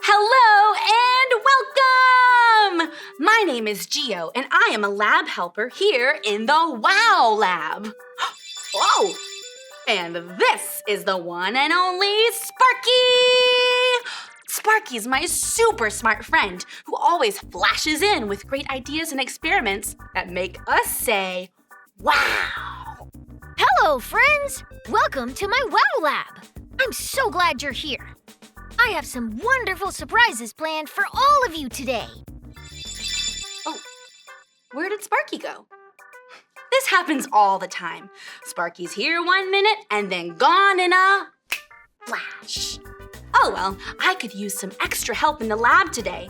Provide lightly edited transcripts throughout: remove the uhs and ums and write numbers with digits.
Hello and welcome! My name is Gio, and I am a lab helper here in the WOW Lab. Whoa! And this is the one and only Sparky! Sparky's my super smart friend who always flashes in with great ideas and experiments that make us say, wow! Hello, friends! Welcome to my WOW Lab. I'm so glad you're here. I have some wonderful surprises planned for all of you today. Oh, where did Sparky go? This happens all the time. Sparky's here 1 minute and then gone in a flash. Oh well, I could use some extra help in the lab today.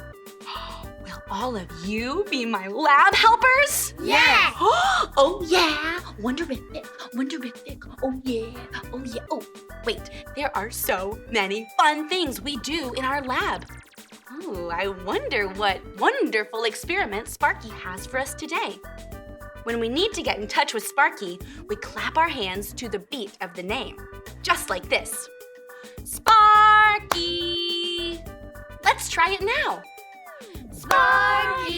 Will all of you be my lab helpers? Yes! Oh yeah, wonderific, oh yeah. Oh, wait, there are so many fun things we do in our lab. Ooh, I wonder what wonderful experiment Sparky has for us today. When we need to get in touch with Sparky, we clap our hands to the beat of the name, just like this. Sparky! Let's try it now. Sparky!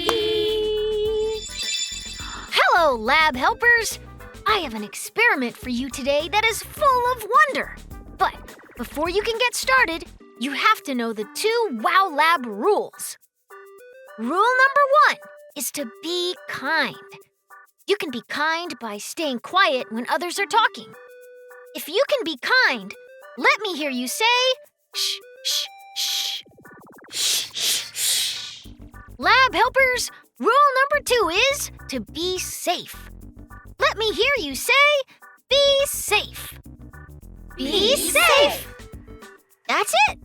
Hello, lab helpers! I have an experiment for you today that is full of wonder. But before you can get started, you have to know the 2 WOW Lab rules. Rule number 1 is to be kind. You can be kind by staying quiet when others are talking. If you can be kind, let me hear you say, shh, shh, shh. Shh, shh, shh. Lab helpers, rule number 2 is to be safe. Let me hear you say, be safe. Be safe. That's it.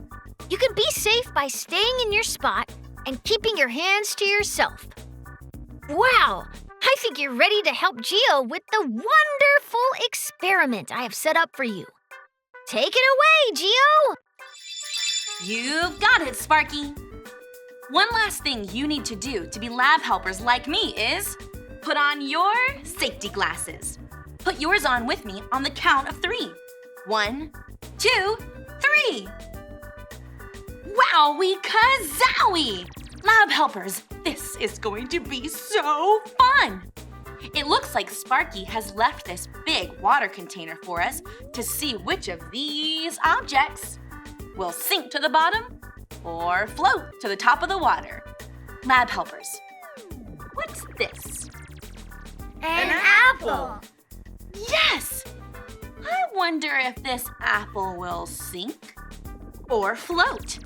You can be safe by staying in your spot and keeping your hands to yourself. Wow, I think you're ready to help Gio with the wonderful experiment I have set up for you. Take it away, Gio! You've got it, Sparky. One last thing you need to do to be lab helpers like me is put on your safety glasses. Put yours on with me on the count of 3. 1, 2, 3. Wowie kazowie! Lab helpers, this is going to be so fun! It looks like Sparky has left this big water container for us to see which of these objects will sink to the bottom or float to the top of the water. Lab helpers, what's this? An apple. Yes! I wonder if this apple will sink or float.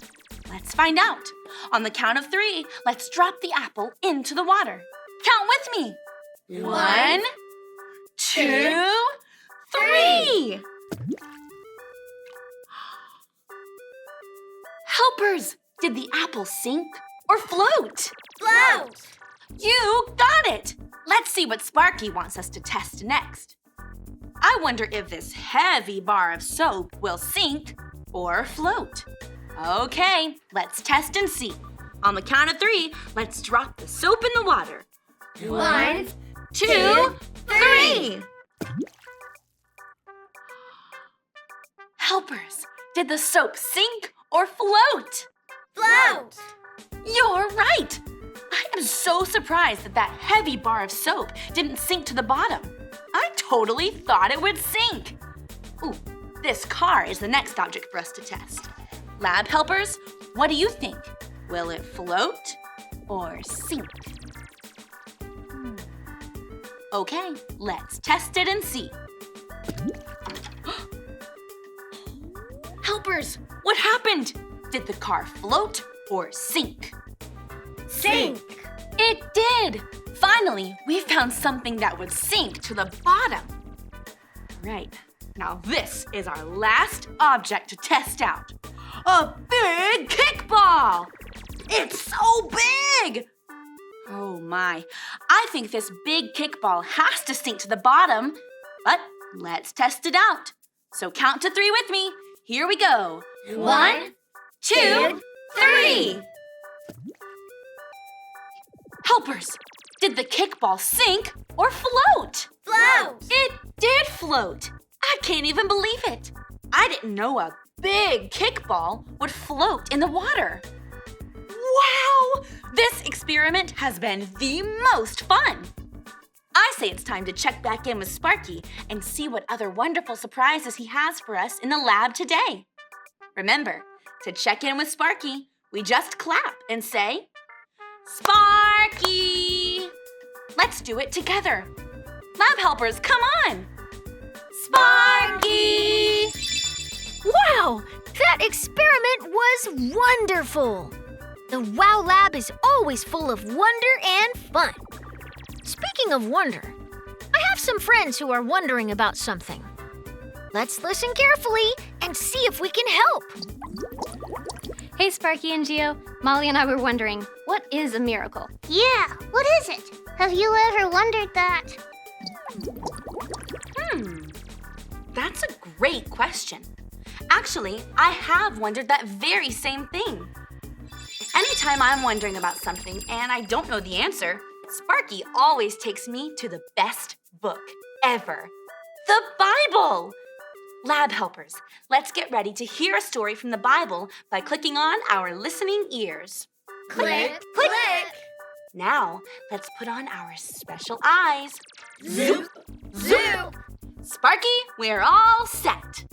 Let's find out. On the count of 3, let's drop the apple into the water. Count with me. 1, 2, 3. Helpers, did the apple sink or float? Float. You got it! Let's see what Sparky wants us to test next. I wonder if this heavy bar of soap will sink or float. Okay, let's test and see. On the count of 3, let's drop the soap in the water. 1, 2, 3. Helpers, did the soap sink or float? Float. You're right! I am so surprised that heavy bar of soap didn't sink to the bottom. I totally thought it would sink. Ooh, this car is the next object for us to test. Lab helpers, what do you think? Will it float or sink? Okay, let's test it and see. Helpers, what happened? Did the car float or sink? Sink. It did! Finally, we found something that would sink to the bottom. Right, now this is our last object to test out. A big kickball! It's so big! Oh my, I think this big kickball has to sink to the bottom, but let's test it out. So count to 3 with me. Here we go. 1, 2, 3. Helpers, did the kickball sink or float? Float. It did float. I can't even believe it. I didn't know a big kickball would float in the water. Wow! This experiment has been the most fun. I say it's time to check back in with Sparky and see what other wonderful surprises he has for us in the lab today. Remember, to check in with Sparky, we just clap and say, Sparky! Let's do it together. Lab helpers, come on! Sparky! Wow! That experiment was wonderful! The Wow Lab is always full of wonder and fun. Speaking of wonder, I have some friends who are wondering about something. Let's listen carefully and see if we can help. Hey, Sparky and Geo. Molly and I were wondering, what is a miracle? Yeah, what is it? Have you ever wondered that? That's a great question. Actually, I have wondered that very same thing. Anytime I'm wondering about something and I don't know the answer, Sparky always takes me to the best book ever, the Bible. Lab helpers, let's get ready to hear a story from the Bible by clicking on our listening ears. Click, click. Now, let's put on our special eyes. Zoop, zoop. Sparky, we're all set.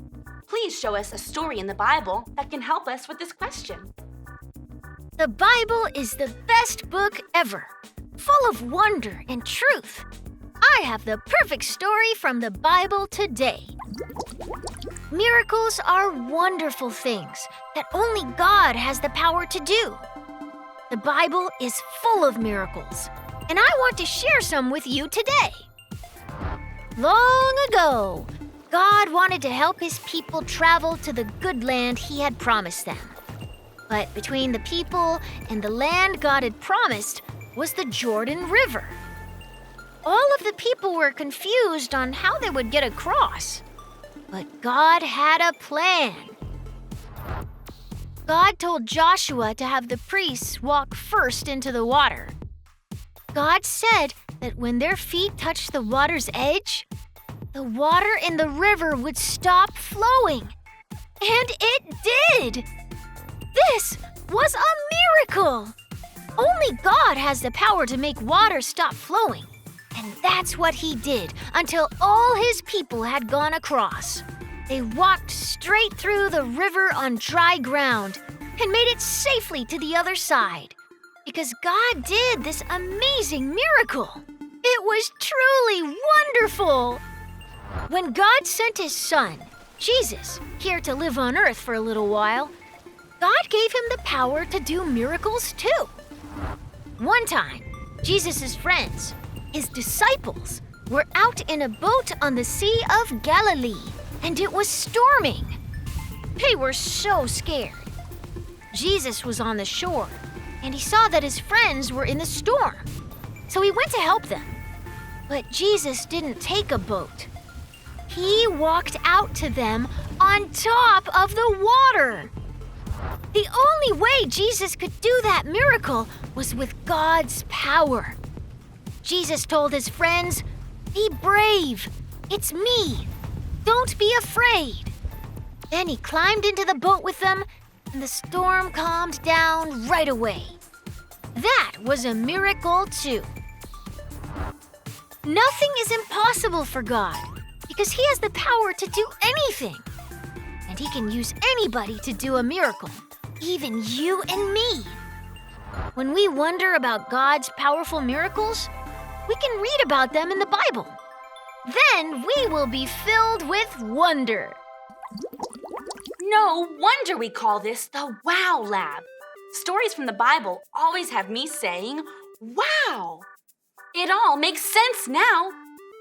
Please show us a story in the Bible that can help us with this question. The Bible is the best book ever, full of wonder and truth. I have the perfect story from the Bible today. Miracles are wonderful things that only God has the power to do. The Bible is full of miracles, and I want to share some with you today. Long ago, God wanted to help his people travel to the good land he had promised them. But between the people and the land God had promised was the Jordan River. All of the people were confused on how they would get across. But God had a plan. God told Joshua to have the priests walk first into the water. God said that when their feet touched the water's edge, the water in the river would stop flowing. And it did! This was a miracle! Only God has the power to make water stop flowing. And that's what he did until all his people had gone across. They walked straight through the river on dry ground and made it safely to the other side. Because God did this amazing miracle. It was truly wonderful. When God sent his son, Jesus, here to live on earth for a little while, God gave him the power to do miracles too. One time, Jesus' friends, his disciples, were out in a boat on the Sea of Galilee, and it was storming. They were so scared. Jesus was on the shore, and he saw that his friends were in the storm. So he went to help them. But Jesus didn't take a boat. He walked out to them on top of the water. The only way Jesus could do that miracle was with God's power. Jesus told his friends, "Be brave. It's me. Don't be afraid." Then he climbed into the boat with them, and the storm calmed down right away. That was a miracle too. Nothing is impossible for God because he has the power to do anything. And he can use anybody to do a miracle, even you and me. When we wonder about God's powerful miracles, we can read about them in the Bible. Then we will be filled with wonder. No wonder we call this the Wow Lab. Stories from the Bible always have me saying, wow! It all makes sense now.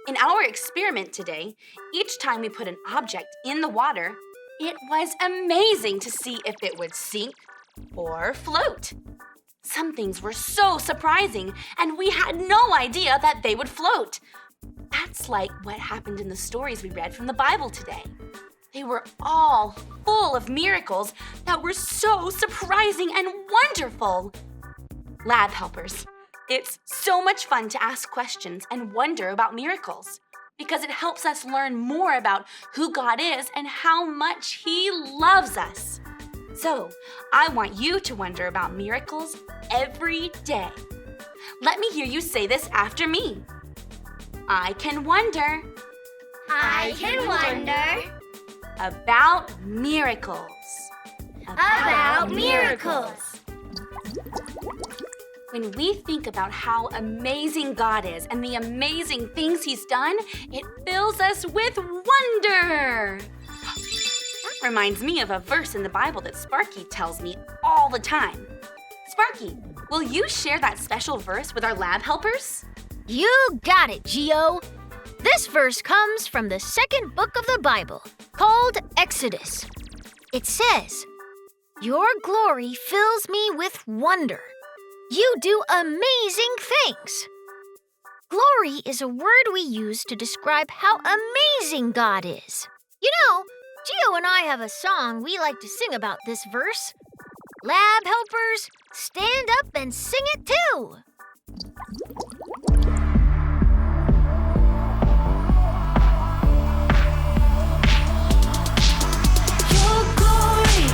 In our experiment today, each time we put an object in the water, it was amazing to see if it would sink or float. Some things were so surprising, and we had no idea that they would float. That's like what happened in the stories we read from the Bible today. They were all full of miracles that were so surprising and wonderful. Lab helpers, it's so much fun to ask questions and wonder about miracles. because it helps us learn more about who God is and how much He loves us. So, I want you to wonder about miracles every day. Let me hear you say this after me. I can wonder. I can wonder About miracles. about miracles. When we think about how amazing God is and the amazing things He's done, it fills us with wonder. That reminds me of a verse in the Bible that Sparky tells me all the time. Sparky, will you share that special verse with our lab helpers? You got it, Geo. This verse comes from the second book of the Bible, called Exodus. It says, "Your glory fills me with wonder. You do amazing things." Glory is a word we use to describe how amazing God is. You know, Geo and I have a song we like to sing about this verse. Lab helpers, stand up and sing it too. Your glory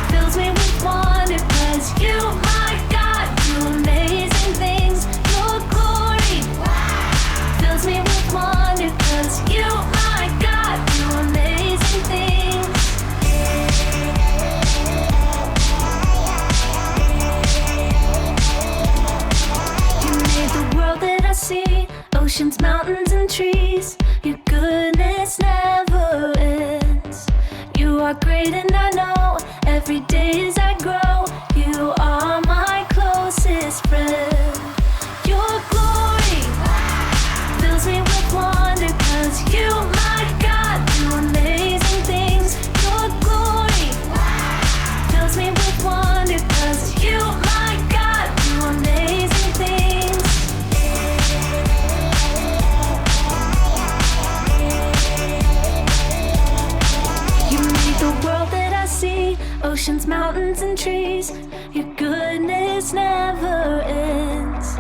fills me with wonder, 'cause you, my God, do amazing things. Your glory fills me with wonder, 'cause you, my God, do amazing things. You made the world that I see, oceans, mountains, and trees. Your goodness never ends. You are great and I know every day as I grow, you are my closest friend. Your glory fills me with wonder, 'cause you, my God, do amazing things. Your glory fills me with wonder, 'cause you, my God, do amazing things. You made the world that I see, oceans, mountains, and trees. Your goodness never ends.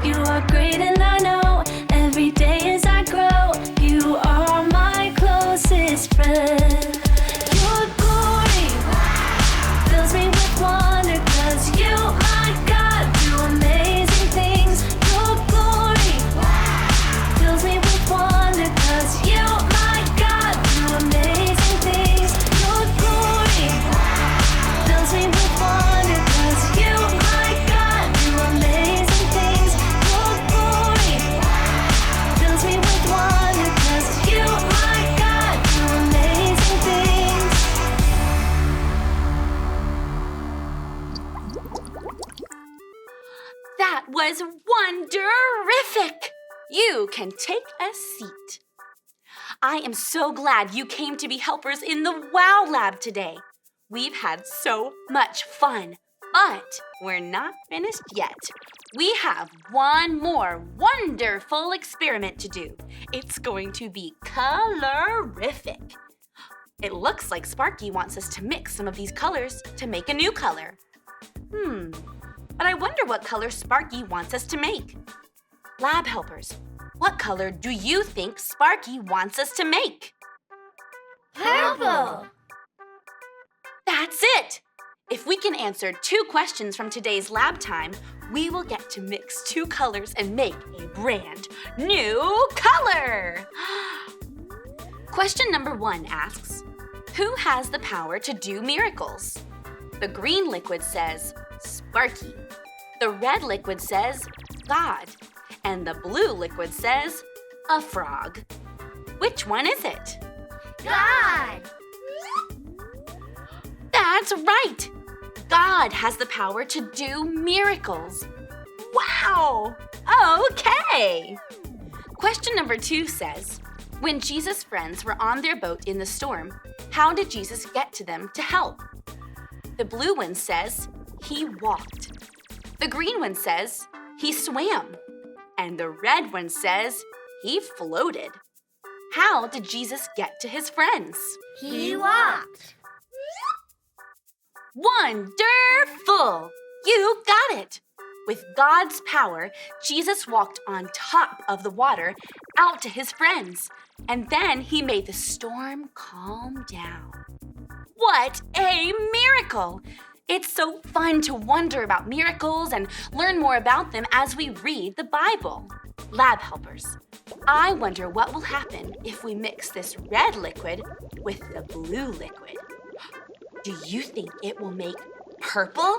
You are great and I know every day as I grow, you are my closest friend. Your glory fills me with wonder, 'cause you, my God, do amazing things. Your glory fills me with wonder, 'cause you, my God, do amazing things. Your glory fills me with wonder, 'cause you, my God, do amazing things. Your glory fills me with wonder, 'cause you, my God, do amazing things. That was wonderific! You can take a seat. I am so glad you came to be helpers in the WOW Lab today. We've had so much fun, but we're not finished yet. We have one more wonderful experiment to do. It's going to be colorific. It looks like Sparky wants us to mix some of these colors to make a new color. But I wonder what color Sparky wants us to make. Lab helpers, what color do you think Sparky wants us to make? Purple. That's it! If we can answer 2 questions from today's lab time, we will get to mix 2 colors and make a brand new color! Question number 1 asks, who has the power to do miracles? The green liquid says, Sparky. The red liquid says, God. And the blue liquid says, a frog. Which one is it? God. That's right! God has the power to do miracles. Wow! Okay! Question number 2 says, when Jesus' friends were on their boat in the storm, how did Jesus get to them to help? The blue one says, he walked. The green one says, he swam. And the red one says, he floated. How did Jesus get to his friends? He walked. Wonderful! You got it! With God's power, Jesus walked on top of the water out to his friends, and then he made the storm calm down. What a miracle! It's so fun to wonder about miracles and learn more about them as we read the Bible. Lab helpers, I wonder what will happen if we mix this red liquid with the blue liquid. Do you think it will make purple?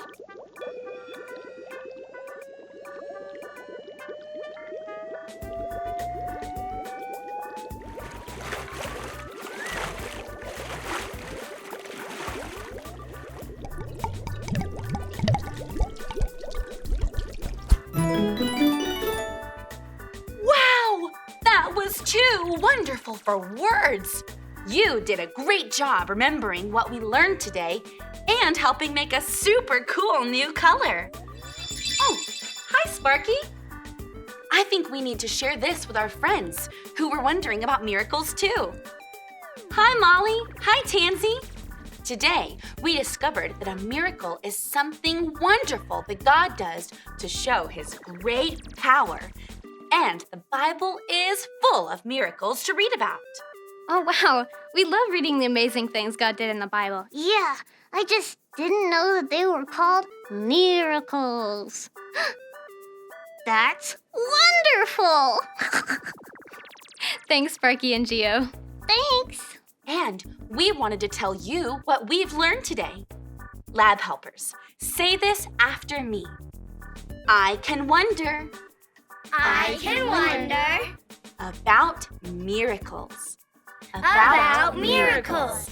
Wow! That was too wonderful for words! You did a great job remembering what we learned today and helping make a super cool new color. Oh, hi, Sparky. I think we need to share this with our friends who were wondering about miracles too. Hi, Molly. Hi, Tansy. Today, we discovered that a miracle is something wonderful that God does to show his great power. And the Bible is full of miracles to read about. Oh, wow. We love reading the amazing things God did in the Bible. Yeah, I just didn't know that they were called miracles. That's wonderful! Thanks, Sparky and Geo. Thanks. And we wanted to tell you what we've learned today. Lab helpers, say this after me. I can wonder I can wonder about miracles. about miracles.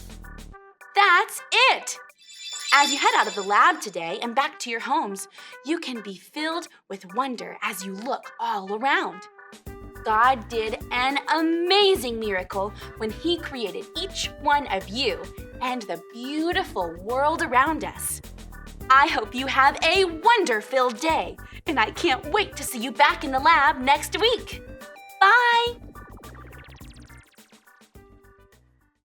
That's it! As you head out of the lab today and back to your homes, you can be filled with wonder as you look all around. God did an amazing miracle when he created each one of you and the beautiful world around us. I hope you have a wonder-filled day, and I can't wait to see you back in the lab next week. Bye!